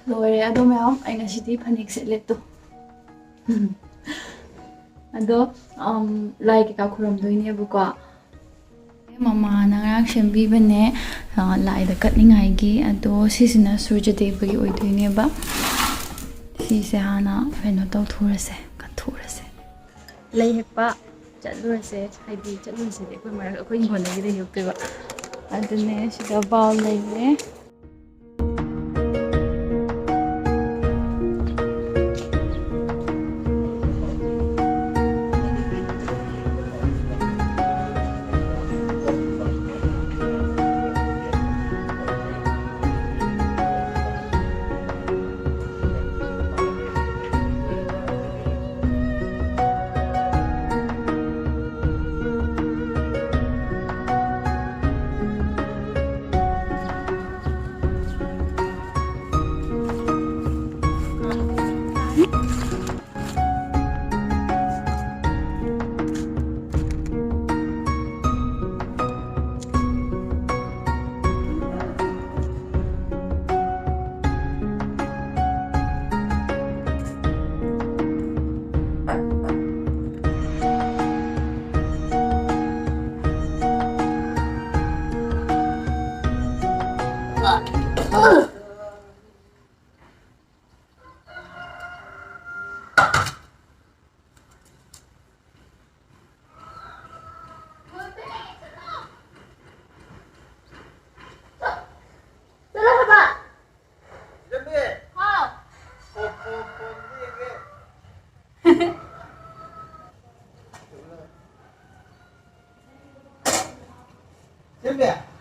loire ado mayam ai ngasidi phanik setle to ado lai ke ka khuram doine bu ko mama na ngarang shembi bane lai da katningai gi ado sisina surja dev gi oidoine ba si se hana pheno taw thurase ka thurase lai hekpa chalurase haidi chalurase de koi mara koi ngona gi de yokte ba adune sida bal lai ne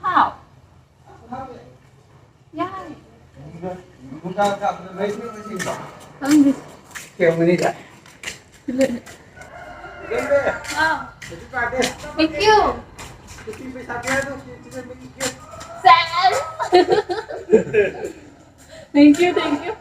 How? Yeah. Thank you. Sam. Thank you, thank you.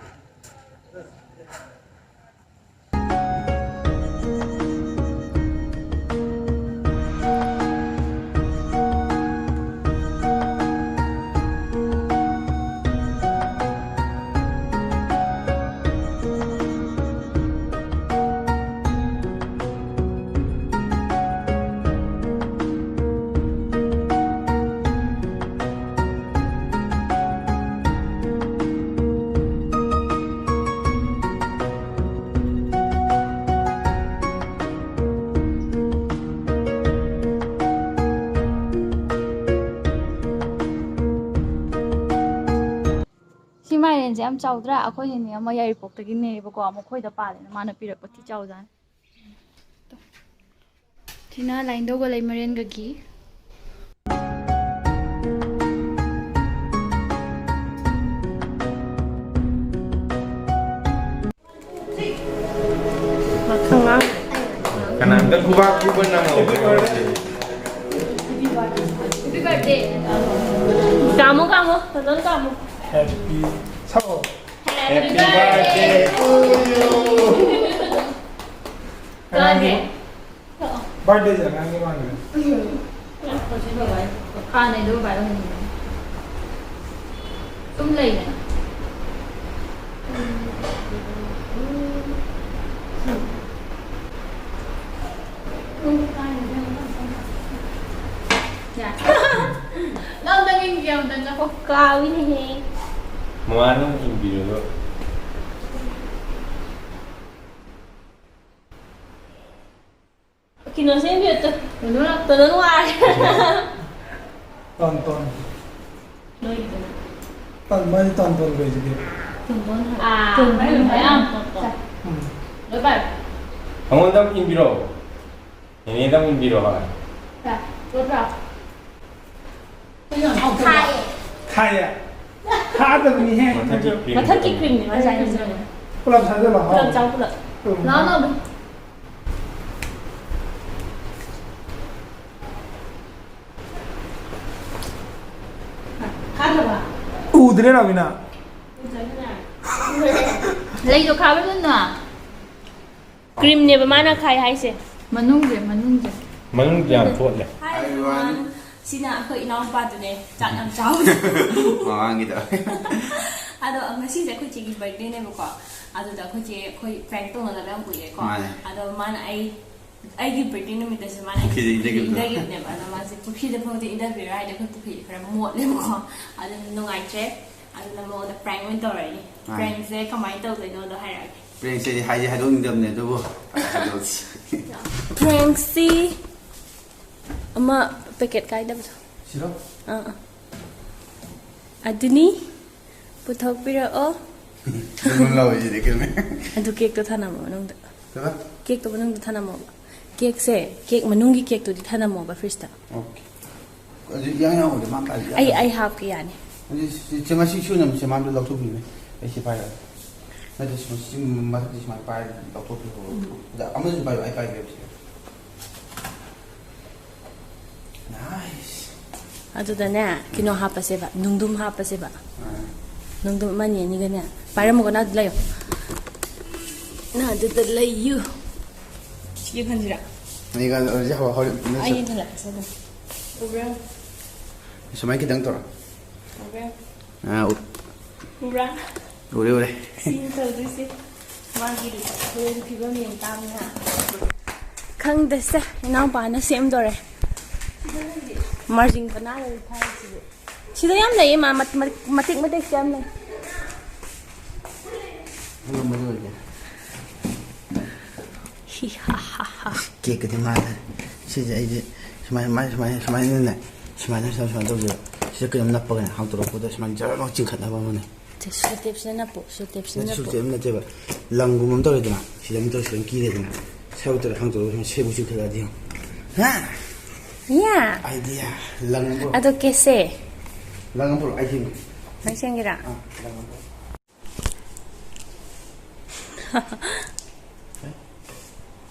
Marenje am chawdra akhoi ni ama yai pok tagi ne ba ko ama khoi da pa le mana pirak pati chawjan thina line do go lai maren ga gi makanga kana da kuba kuba na mo happy birthday kamu tonton kamu happy Happy birthday to you. Birthday jangan gimana? Kan itu baru ini. Tum lagi ni. Ya. Nang daging game dan aku kawin ni. Mana imbi dulu? Kino sih biar tuh, tonton war. Tonton. Noi itu. Tonton gue juga. Tonton. Tonton ya. Lepas. Kamu dah imbi dulu. Ini dah imbi dulu kan? Ya, berapa? Kaya. Kaya ni he. Macam krim ni macam ni. Pulang saja lah. Pulang jauh pulang. Nana. Udre na bina. Lấy cho khá bên nữa. Cream ni bagaimana khai hai se? Manung je, manung je. Manung jangan kuat ya. Hai everyone. Sini aku inau padu ni, jangan jauh. Orang gitu. ꯑꯗꯣ ꯉꯁꯤꯁꯦ ꯑꯩꯈꯣꯏ ꯆꯦꯒꯤ ꯕꯔꯊꯗꯦꯅꯦꯕꯀꯣ ꯑꯗꯨꯗ ꯑꯩꯈꯣꯏ ꯆꯦ ꯑꯩꯈꯣꯏ ꯄ꯭ꯔꯦꯡ ꯇꯧꯅꯗꯕ ꯌꯥꯝ ꯀꯨꯏꯔꯦꯀꯣ ꯑꯗꯣ ꯃꯥꯅ ꯑꯩꯒꯤ ꯕꯔꯊꯗꯦ ꯅꯨꯃꯤꯠꯇꯁꯨ ꯃꯥꯅ ꯏꯟꯗꯒꯤꯕꯅꯦꯕ ꯑꯗꯣ ꯃꯥꯁꯦ ꯄꯨꯈ꯭ꯔꯤꯗ ꯐꯥꯎꯗꯤ ꯏꯟꯗꯕꯤꯔꯣ ꯍꯥꯏꯗꯤ ꯑꯩꯈꯣꯏ ꯄꯨꯈ꯭ꯔꯤꯗꯤ ꯈꯔ ꯃꯣꯠꯂꯦꯕꯀꯣ ꯑꯗꯨꯅ ꯅꯨꯡꯉꯥꯏꯇ꯭ꯔꯦ ꯑꯗꯨꯅ ꯃꯉꯣꯟꯗ ꯄ꯭ꯔꯦꯡ ꯑꯣꯏꯅ ꯇꯧꯔꯛꯏꯅꯤ ꯄ꯭ꯔꯦꯡꯁꯦ ꯀꯃꯥꯏꯅ ꯇꯧꯗꯣꯏꯅꯣꯗꯣ ꯍꯥꯏꯔꯛꯑꯒꯦ ꯄ꯭ꯔꯦꯡꯁꯦ ꯍꯥꯏꯗꯣꯛꯅꯤꯡꯗꯕꯅꯦ ꯑꯗꯨꯕꯨ ꯍꯥꯏꯗꯣꯛꯁꯤ ꯄ꯭ꯔꯦꯡꯁꯤ ꯑꯃ ꯄꯦꯀꯦꯠ ꯀꯥꯏꯗꯕꯗꯣ ꯁꯤꯔꯣ ꯑꯗꯨꯅꯤ ꯄꯨꯊꯣꯛꯄꯤꯔꯛꯑꯣ ꯂꯧꯏꯁꯤꯗꯤ ꯀꯩꯅꯣ ꯑꯗꯨ ꯀꯦꯛꯇꯣ ꯊꯅꯝꯃꯣ ꯃꯅꯨꯡꯗ ꯀꯦꯛꯇꯣ ꯃꯅꯨꯡꯗ ꯊꯅꯝꯃꯣꯕ ꯀꯦꯛꯁꯦ ꯀꯦꯛ ꯃꯅꯨꯡꯒꯤ ꯀꯦꯛꯇꯨꯗꯤ ꯊꯅꯝꯃꯣꯕ ꯐ꯭रिꯖꯇ ꯑꯣꯀꯦ ꯑꯗꯨ ꯌꯥꯎꯗꯦ ꯃꯥ ꯀꯥꯏ ꯑꯩ ꯍꯥꯞꯀꯦ ꯌꯥꯅꯤ ꯑꯗꯨ ꯉꯁꯤ ꯁꯨꯅꯕ ꯁꯦꯃꯥꯟꯗꯣ ꯂꯧꯊꯣꯛꯄꯤꯌꯨꯅꯦ ꯑꯩ ꯁꯤ ꯄꯥꯏꯔꯒꯦ ꯅꯠꯇꯦ ꯁꯤ ꯃꯊꯛꯇ ꯁꯨꯃꯥꯏꯅ ꯄꯥꯏꯔꯒ ꯂꯧꯊꯣꯛꯄꯤꯌꯣ ꯑꯃꯁꯨ ꯄꯥꯏꯌꯣ ꯑꯩ ꯄꯥꯏꯒꯦ 나이스. ꯑꯗꯨꯗꯅꯦ ꯀꯩꯅꯣ ꯍꯥꯞꯄꯁꯦꯕ ꯅꯨꯡꯗꯨꯝ ꯍꯥꯞꯄꯁꯦꯕ ꯅꯨꯡꯗꯨꯝ ꯑꯃꯅꯤ ꯑꯅꯤꯒꯅꯦ ꯄꯥꯏꯔꯝꯃꯒ ꯅꯥ ꯂꯩꯌꯣ ꯅꯥ ꯑꯗꯨꯗ ꯂꯩꯌꯨ ꯁꯤꯒꯤ ꯈꯟꯁꯤꯔꯥ 이거 이제 허리 ꯑꯩ ꯊꯜꯂꯛꯀꯦ ꯑꯗꯨꯝ ꯎꯕ꯭ꯔꯥ 수만 기당 돌아. ꯎꯕ꯭ꯔꯥ 아, ꯎꯕ꯭ꯔꯥ 오래. ꯁꯤꯅ ꯇꯧꯗꯣꯏꯁꯦ ꯃꯥꯒꯤ ꯍꯣꯔꯦꯟ ꯐꯤꯕꯝ ꯌꯦꯡ ꯇꯥꯕꯅꯤꯅ ꯈꯪꯗꯦꯁꯦ ꯏꯅꯥꯎꯄꯥꯅ ꯁꯦꯝꯗꯣꯔꯦ ꯃꯥꯔꯖꯤꯡ ꯄꯅꯥꯗ ꯊꯥꯔꯤꯁꯤꯗꯤ ꯁꯤꯗ ꯌꯥꯝ ꯂꯩꯌꯦ ꯃꯥ ꯃꯇꯦꯛ ꯃꯇꯦꯛꯁꯦ ꯌꯥꯝ ꯂꯩ 이거 뭐지 이게? 히하하하 깨끗이 말해. 진짜 이제 수만이는 수만이 도저. 진짜 그냥 나빠가 한도로 보다 수만 저러 찡칸다 보면은. 수텝스나 뽀 수텝스나 뽀 수텝나 제가 랑구문 떨어지나. 시점 떨어지는 기대든. 세우들 한도로 좀 세부 찡칸다디요. 하. 야 아이디야. 랑구. 아도 깨세 랑구 아이템. 당신이라 랑구.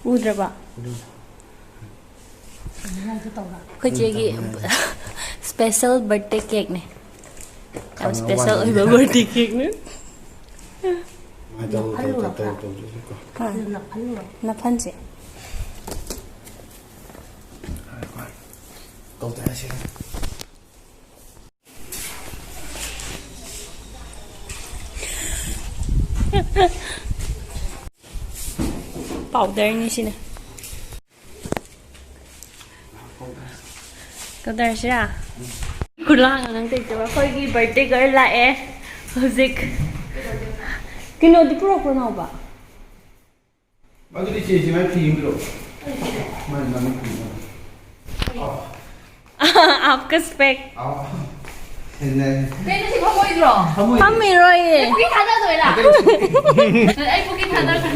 우드라봐 ꯑꯩꯈꯣꯏ ꯆꯦꯒꯤ ꯁ꯭ꯄꯦꯁꯦꯜ ꯕꯔꯊꯗꯦ ꯀꯦꯛꯅꯦ ꯌꯥꯝ ꯁ꯭ꯄꯦꯁꯦꯜ ꯑꯣꯏꯕ ꯕꯔꯊꯗꯦ ꯀꯦꯛꯅꯦ ꯅꯥꯐꯟꯁꯦ ꯀꯧꯇꯥꯁꯦ ꯄꯥꯎꯗꯔꯅꯤ ꯁꯤꯅ ꯀꯧꯗꯔꯁꯤꯔꯥ ꯈꯨꯂꯥꯡ ꯅꯪ ꯇꯦꯛꯇꯕ ꯑꯩꯈꯣꯏꯒꯤ ꯕꯔꯊꯗꯦ ꯒꯔꯜ ꯂꯥꯛꯑꯦ ꯍꯧꯖꯤꯛ ꯀꯩꯅꯣꯗꯤ ꯄꯨꯔꯛꯄ꯭ꯔꯣ ꯅꯥꯎꯕ ꯑꯗꯨꯗꯤ ꯆꯦꯁꯤ ꯃꯥꯏ ꯐꯤ ꯌꯦꯡꯕꯤꯔꯣ ꯃꯥꯏ ꯐꯤ आपका स्पेक ꯀꯩꯅꯣ ꯁꯤ ꯐꯝꯃꯣꯏꯗ꯭ꯔꯣ ꯐꯝꯃꯤꯔꯣꯏꯌꯦ ꯄꯨꯀꯤ ꯊꯥꯗꯗꯣꯏꯔꯥ ꯑꯩ ꯄꯨꯀꯤ ꯊꯥꯗꯈ꯭ꯔꯦ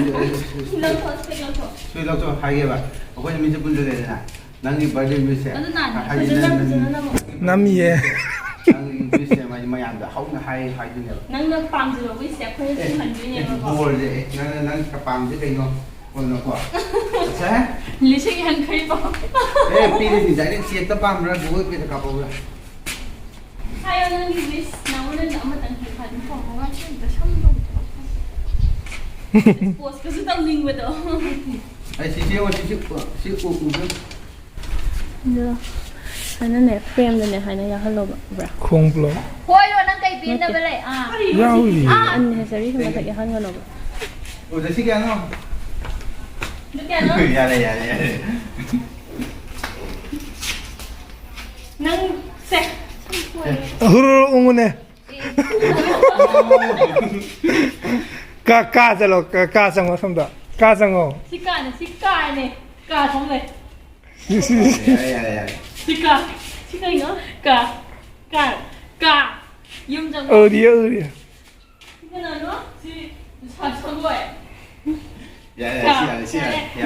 ꯂꯧꯊꯣꯛ ꯁ꯭ꯄꯦꯛ ꯂꯧꯊꯣꯛ ꯁꯣꯏ ꯂꯧꯊꯣꯛ ꯍꯥꯏꯒꯦꯕ ꯑꯩꯈꯣꯏꯅ ꯃꯤꯁꯦ ꯄꯨꯟꯖꯔꯦꯗꯅ ꯅꯪꯒꯤ ꯕꯥꯔꯗꯦ ꯃꯤꯁꯦ ꯅꯝꯃꯤꯌꯦ ꯅꯪꯒꯤ ꯃꯤꯁꯦ ꯃꯌꯥꯝꯗ ꯍꯧꯅ ꯍꯥꯏꯗꯣꯏꯅꯦꯕ ꯅꯪꯅ ꯄꯥꯝꯖꯕ ꯋꯤꯁꯁꯦ ꯑꯩꯈꯣꯏꯅ ꯆꯤꯡꯍꯟꯗꯣꯏꯅꯦꯕꯀꯣ ꯕꯣꯜꯁꯦ ꯅꯪ ꯄꯥꯝꯁꯦ ꯀꯩꯅꯣ ꯀꯣꯟꯅꯀꯣ ꯁꯦ 1,050 ꯐꯥꯎ ꯄꯤꯔꯗꯤ ꯗꯥꯏꯔꯦꯛ ꯆꯦꯛꯇ ꯄꯥꯝꯕ꯭ꯔꯥ Google paid ꯀꯥꯞꯄꯧꯕ꯭ꯔꯥ 하여 너는 미스 나오는 아무튼 기타는 pomo가 진짜 삼동 post kasi tang link mo to 아니 지지요 지지 우우는 ano ne frame ne hana ya hello bra คงปลอก โอ้ยวันนั้นไก่ปีนนะไปเลยอ่ะ ยาวอี unnecessary sama tak ya hello bra udah sih kan no dukyan no ya nang se 후루룩 웅은해 까까절로 까까성어 섬다 까성어 sikane ka thong le ya sika 이거 ka yum jang 어디야 이거 나노 지 사서고에 ya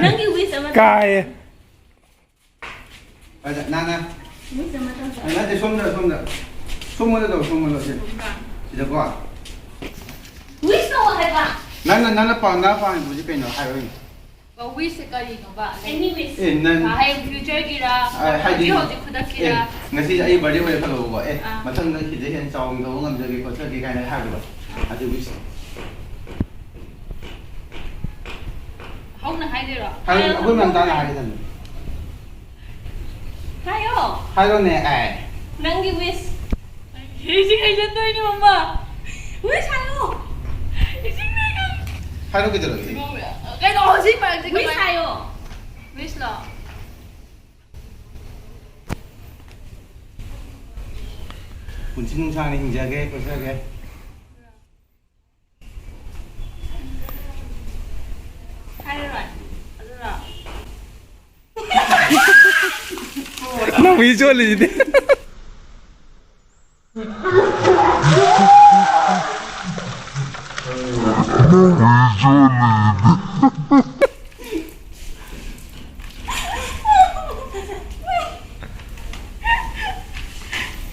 nang gi wis ama 까에 나나 wis ama ta 나한테 손물어도 진짜 거 wis no hai ba 나는 나 뭐지 그냥 하요 ba wis ka ri no ba anyways 난 ka hai future ki ra 하이디 ki ho ji khuda ki ra ngasi ai bari bari khalo ba mathang nang khide hen chawng do ngam jagi ko thagi kaina ha ba adu wis hong na hai de ra 하요 아고 난 다나 하게 된 hayo 하요네 ai nang gi wis Hiji kay dyan doon ni mama. Wis hayo 하루 그대로지. cái đồ gì mà cái Wish 하요. wish là 군신농사는 hinjage 그렇게. 하이라. 하이라. 나 비주얼이지.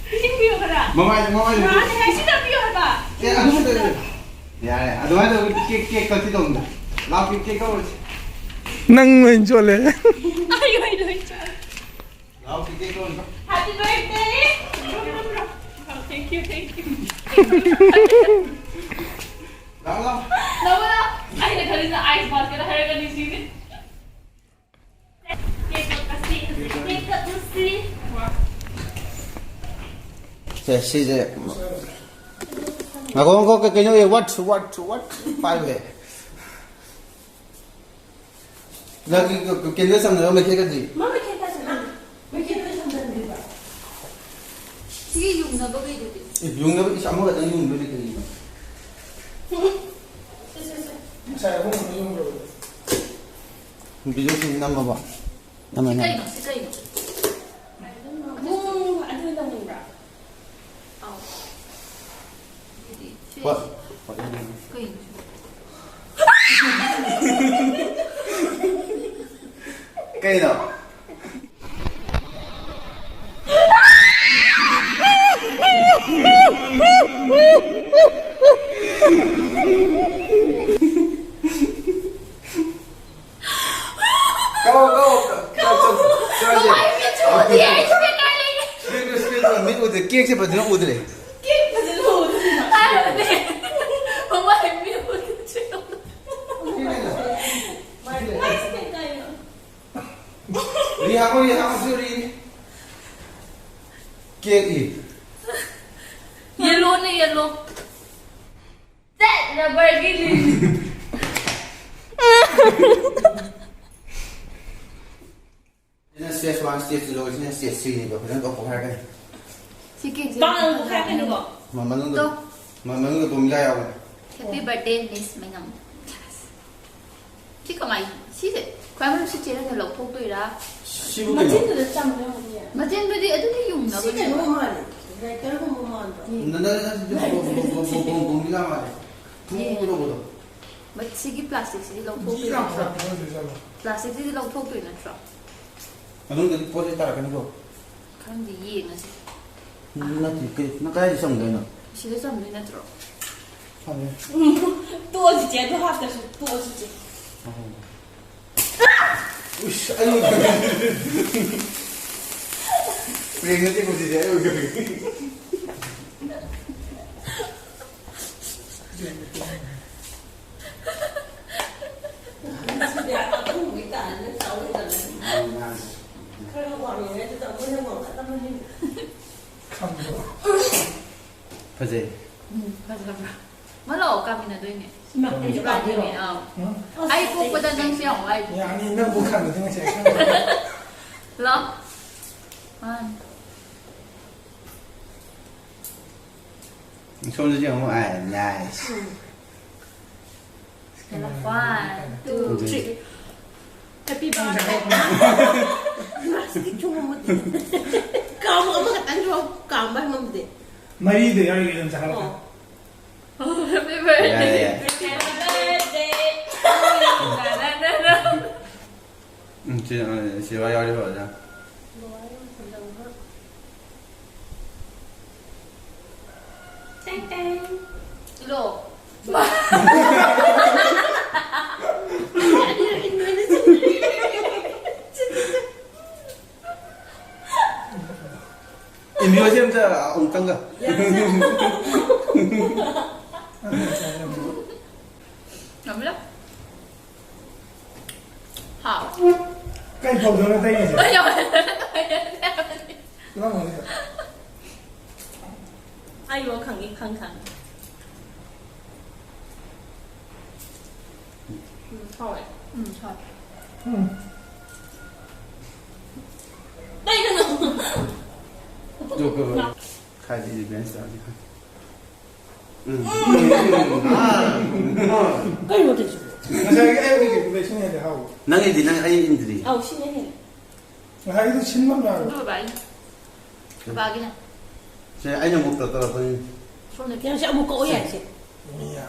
신비요 그라. 뭐만. 나한테 신비요 해봐. 예, 아무도. 야, 아도마도 케이크 같이도 온다. 라피 케이크 오지. 난 비주얼해. 아이고 이거. 라피 케이크 온다. Happy birthday. Thank you, thank you. 나와. 나보다 아니 그래서 아이스 바스켓 하려고 했지. 케이크 같이. 자, 시제. 나고 그냥 what 파이브. 나기 그 캔들 삼는 거 케이크지. 뭐 케이크잖아. 왜 케이크 삼는 거야? 이게 용나가 왜 이러지? 용납이 아무가 다 용납이 되지. 비주얼이 남아 봐. 남아. 색깔이 뭐? 안 된다는 거야. 와. cái cây nào kia sẽ bật nó út đấy. Lihat suri. Kia yellow này yellow that là burgundy Ini stage 1, stage 2, ini stage 3 nih, bapak kau pakai kan? chicken 빵은 꼭 하는 거. Mama nung Tuh. mama nung bumi kaya apa? happy birthday Miss Meinam chứ còn mày xí thế khoai mới xí chế ra lộc thuốc tôi ra Sibu 뭐 kaya. 찐도 짬 내가 뭐야. mà trên bây giờ tôi thấy dùng nó 시대 너무 많이. 내가 결국 뭐 많이. Nanda bumi kaya apa? Puro bodo. mà xí cái plastic xí lộc thuốc tôi ra plastic xí lộc thuốc tôi ra sao Anong dari pose tara kan ko? không gì gì nữa xí Nanti ke nakaya di song dai no. xí cái xong rồi nó trộn 또지제 또 합쳐서 또지제. Ush, ayo. Pengen ti ko di ayo. 집에 아까 보고 있다 안 했다 오랬잖아. 그러고 하면 애들 다 보내고 갖다 놓으면 Pose. mà lẩu cà mình là tôi nè 막 cái 되지 bài như 마. này ai cũng có đang xem của ai يعني 나 못하는 거 제가. lo 손을 좀 아, nice. cái là one two three 해피 버스데이. 맛있게 주면 돼. 까먹으면 안 줘. 까먹으면 돼. 말이 돼 알게 좀 잘. happy birthday 야, 야. 제가 열이 보자. 땡땡. lo Indio xem ra ông tăng cả. ngon lắm hảo cái phòng đó nó tay gì? bây giờ nó mà 아이고 강이 칸칸. 처음에. 잘. 나 이거는. 저그 가지 멘스 아니. 빨리 못해줘. Masaya ay wigi be shine da hawo. nangay di nang ay indri. 아우 신내. Ha ido chinman na. 또 많이. 그박이냐. 제 아이는 못 들었더라 보니. 손을 그냥 시작 먹고 오야지. Miya.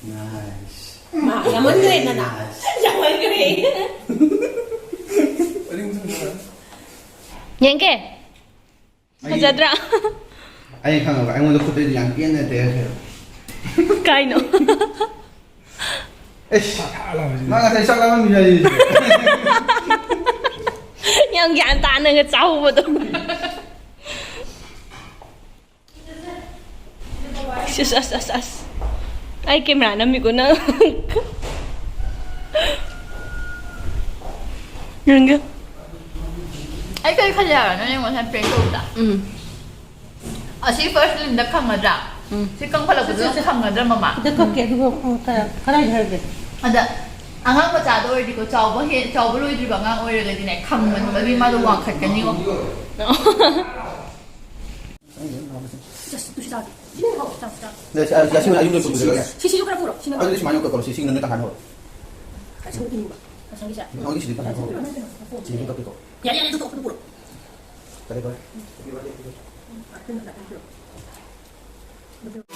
나이스. 마, 야만 그래 나나. 야만 그래. Ring sun na. 연계. 하자드라. 아이 강아 아이는 그때 양 깨네 돼. 가이노. 에이씨. Ala ma. 나가 다시 시작하면 미야지. 연계 안 따는 거 짜오거든. Sas. Ay, camera na mi ko na. Yun Ay, kayo kaya na yung mga prego ta. Si first lim da kang ada. Si kang pala ko kang ada mama. 그렇게 그거 가라지 할게. Ada. Angang masyado or di ko chawbo lo idri ba nga or ga din ay kang man ba mi madu wang khat kani ko. 네, 야심은 아이는 좀 들어가. 시시 좀 하라 풀어. 시는 아주 많이 올까 그렇지. 시는 딱 하나. 정기는 거. 정기자. 형이 시니까 하나. 지금 딱 이거. 야야야 너 풀어. 그래 그래. 아,